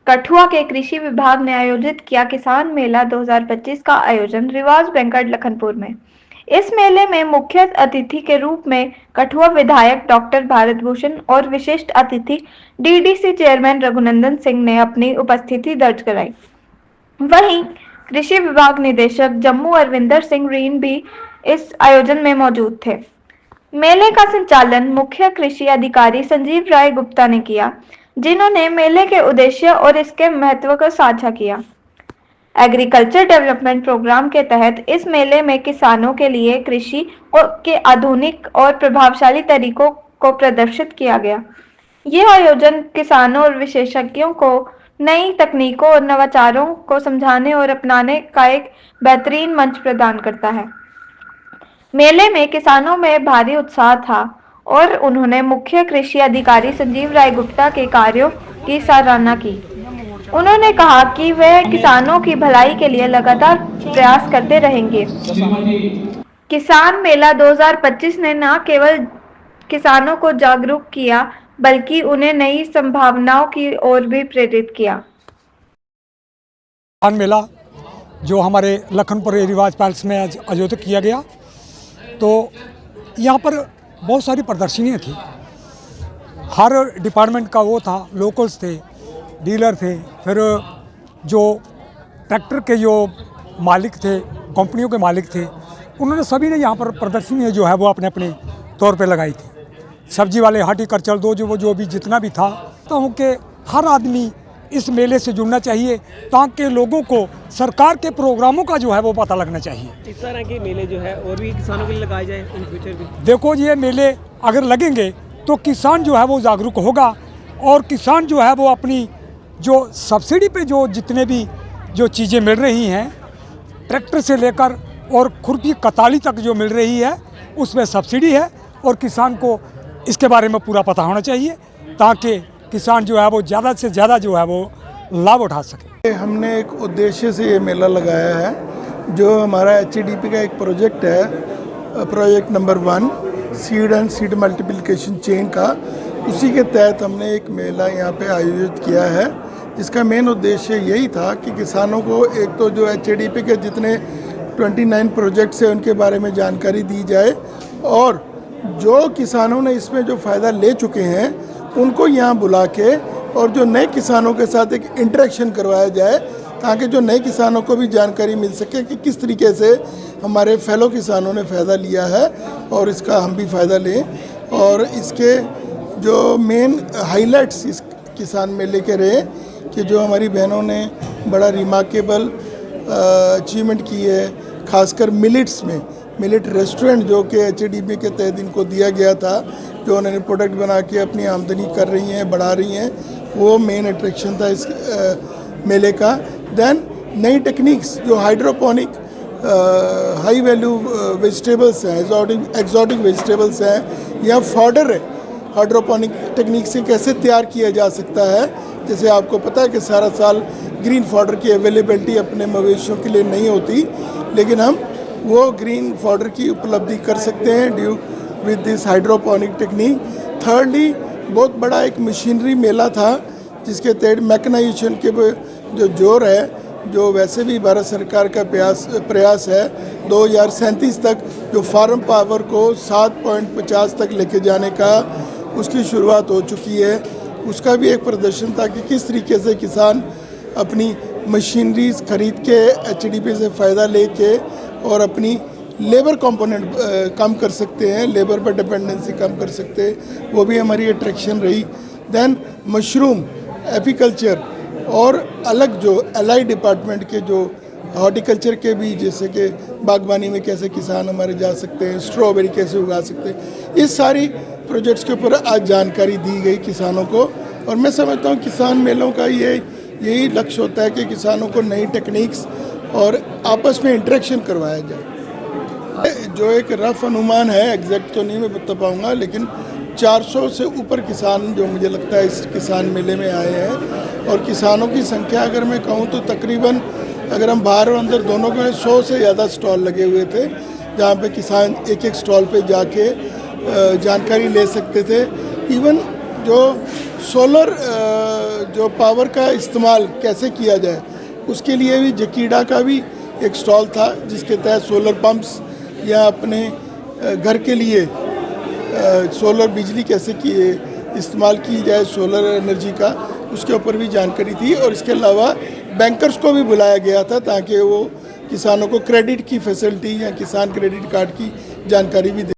कठुआ के कृषि विभाग ने आयोजित किया किसान मेला 2025 का आयोजन रिवाज बैंकट लखनपुर में। इस मेले में मुख्य अतिथि के रूप में कठुआ विधायक डॉक्टर भारत भूषण और विशिष्ट अतिथि डीडीसी चेयरमैन रघुनंदन सिंह ने अपनी उपस्थिति दर्ज कराई। वहीं कृषि विभाग निदेशक जम्मू अरविंदर सिंह रीन भी इस आयोजन में मौजूद थे। मेले का संचालन मुख्य कृषि अधिकारी संजीव राय गुप्ता ने किया, जिन्होंने मेले के उद्देश्य और इसके महत्व को साझा किया। एग्रीकल्चर डेवलपमेंट प्रोग्राम के तहत इस मेले में किसानों के लिए कृषि के आधुनिक और प्रभावशाली तरीकों को प्रदर्शित किया गया। यह आयोजन किसानों और विशेषज्ञों को नई तकनीकों और नवाचारों को समझाने और अपनाने का एक बेहतरीन मंच प्रदान करता है। मेले में किसानों में भारी उत्साह था और उन्होंने मुख्य कृषि अधिकारी संजीव राय गुप्ता के कार्यों की सराहना की। उन्होंने कहा कि वे किसानों की भलाई के लिए लगातार प्रयास करते रहेंगे। किसान मेला 2025 ने न केवल किसानों को जागरूक किया, बल्कि उन्हें नई संभावनाओं की ओर भी प्रेरित किया। किसान मेला जो हमारे लखनपुर रिवाज पैलेस में आयोजित किया गया, तो यहाँ पर बहुत सारी प्रदर्शनियाँ थी। हर डिपार्टमेंट का वो था, लोकल्स थे, डीलर थे, फिर जो ट्रैक्टर के जो मालिक थे, कंपनियों के मालिक थे, उन्होंने सभी ने यहाँ पर प्रदर्शनी जो है वो अपने अपने तौर पे लगाई थी। सब्जी वाले, हार्टिकल्चर जो भी जितना भी था, तो उनके हर आदमी इस मेले से जुड़ना चाहिए ताकि लोगों को सरकार के प्रोग्रामों का जो है वो पता लगना चाहिए। इस तरह के मेले जो है और भी किसानों के लिए लगाए जाए इन फ्यूचर भी। देखो, ये मेले अगर लगेंगे तो किसान जो है वो जागरूक होगा और किसान जो है वो अपनी जो सब्सिडी पे जो जितने भी जो चीज़ें मिल रही हैं, ट्रैक्टर से लेकर और खुरपी कताली तक जो मिल रही है, उसमें सब्सिडी है और किसान को इसके बारे में पूरा पता होना चाहिए ताकि किसान जो है वो ज़्यादा से ज़्यादा जो है वो लाभ उठा सके। हमने एक उद्देश्य से ये मेला लगाया है, जो हमारा HADP का एक प्रोजेक्ट है, project number 1 seed and seed multiplication chain का। उसी के तहत हमने एक मेला यहाँ पे आयोजित किया है, जिसका मेन उद्देश्य यही था कि किसानों को एक तो जो HADP के जितने 29 प्रोजेक्ट्स हैं उनके बारे में जानकारी दी जाए और जो किसानों ने इसमें जो फ़ायदा ले चुके हैं उनको यहाँ बुला के और जो नए किसानों के साथ एक इंटरेक्शन करवाया जाए, ताकि जो नए किसानों को भी जानकारी मिल सके कि किस तरीके से हमारे फेलो किसानों ने फ़ायदा लिया है और इसका हम भी फ़ायदा लें। और इसके जो मेन हाइलाइट्स इस किसान मेले के रहे कि जो हमारी बहनों ने बड़ा रिमार्केबल अचीवमेंट की है, खासकर मिलेट्स में। मिलेट रेस्टोरेंट जो कि HADP के तहत इनको दिया गया था, जो उन्होंने प्रोडक्ट बना के अपनी आमदनी कर रही हैं, बढ़ा रही हैं, वो मेन अट्रैक्शन था इस मेले का। देन नई टेक्निक्स जो हाइड्रोपोनिक हाई वैल्यू वेजिटेबल्स हैं, एक्जॉटिक वेजिटेबल्स हैं या फॉडर है, हाइड्रोपोनिक टेक्निक से कैसे तैयार किया जा सकता है। जैसे आपको पता है कि सारा साल ग्रीन फॉडर की अवेलेबिलिटी अपने मवेशियों के लिए नहीं होती, लेकिन हम वो ग्रीन फॉडर की उपलब्धि कर सकते हैं due with this hydroponic technique. Thirdly, बहुत बड़ा एक मशीनरी मेला था, जिसके तहत मैकेनाइजेशन के जो जोर है, जो वैसे भी भारत सरकार का प्रयास है 2037 तक जो फार्म पावर को 7.50 तक लेके जाने का, उसकी शुरुआत हो चुकी है। उसका भी एक प्रदर्शन था कि किस तरीके से किसान अपनी मशीनरीज खरीद के HADP से फ़ायदा लेके और अपनी लेबर कंपोनेंट कम कर सकते हैं, लेबर पर डिपेंडेंसी कम कर सकते हैं, वो भी हमारी अट्रैक्शन रही। देन मशरूम, एपीकल्चर और अलग जो एलाइड डिपार्टमेंट के जो हॉर्टिकल्चर के भी, जैसे कि बागवानी में कैसे किसान हमारे जा सकते हैं, स्ट्रॉबेरी कैसे उगा सकते हैं, इस सारी प्रोजेक्ट्स के ऊपर आज जानकारी दी गई किसानों को। और मैं समझता हूँ किसान मेलों का यही लक्ष्य होता है कि किसानों को नई टेक्निक्स और आपस में इंटरेक्शन करवाया जाए। जो एक रफ अनुमान है, एग्जैक्ट तो नहीं मैं बता पाऊँगा, लेकिन 400 से ऊपर किसान जो मुझे लगता है इस किसान मेले में आए हैं। और किसानों की संख्या अगर मैं कहूँ तो तकरीबन, अगर हम बाहर और अंदर दोनों में 100 से ज़्यादा स्टॉल लगे हुए थे, जहाँ पे किसान एक एक स्टॉल पे जाके जानकारी ले सकते थे। इवन जो सोलर जो पावर का इस्तेमाल कैसे किया जाए उसके लिए भी जकीड़ा का भी एक स्टॉल था, जिसके तहत सोलर पंप्स या अपने घर के लिए सोलर बिजली कैसे इस्तेमाल की जाए सोलर एनर्जी का, उसके ऊपर भी जानकारी थी। और इसके अलावा बैंकर्स को भी बुलाया गया था ताकि वो किसानों को क्रेडिट की फैसिलिटी या किसान क्रेडिट कार्ड की जानकारी भी दे।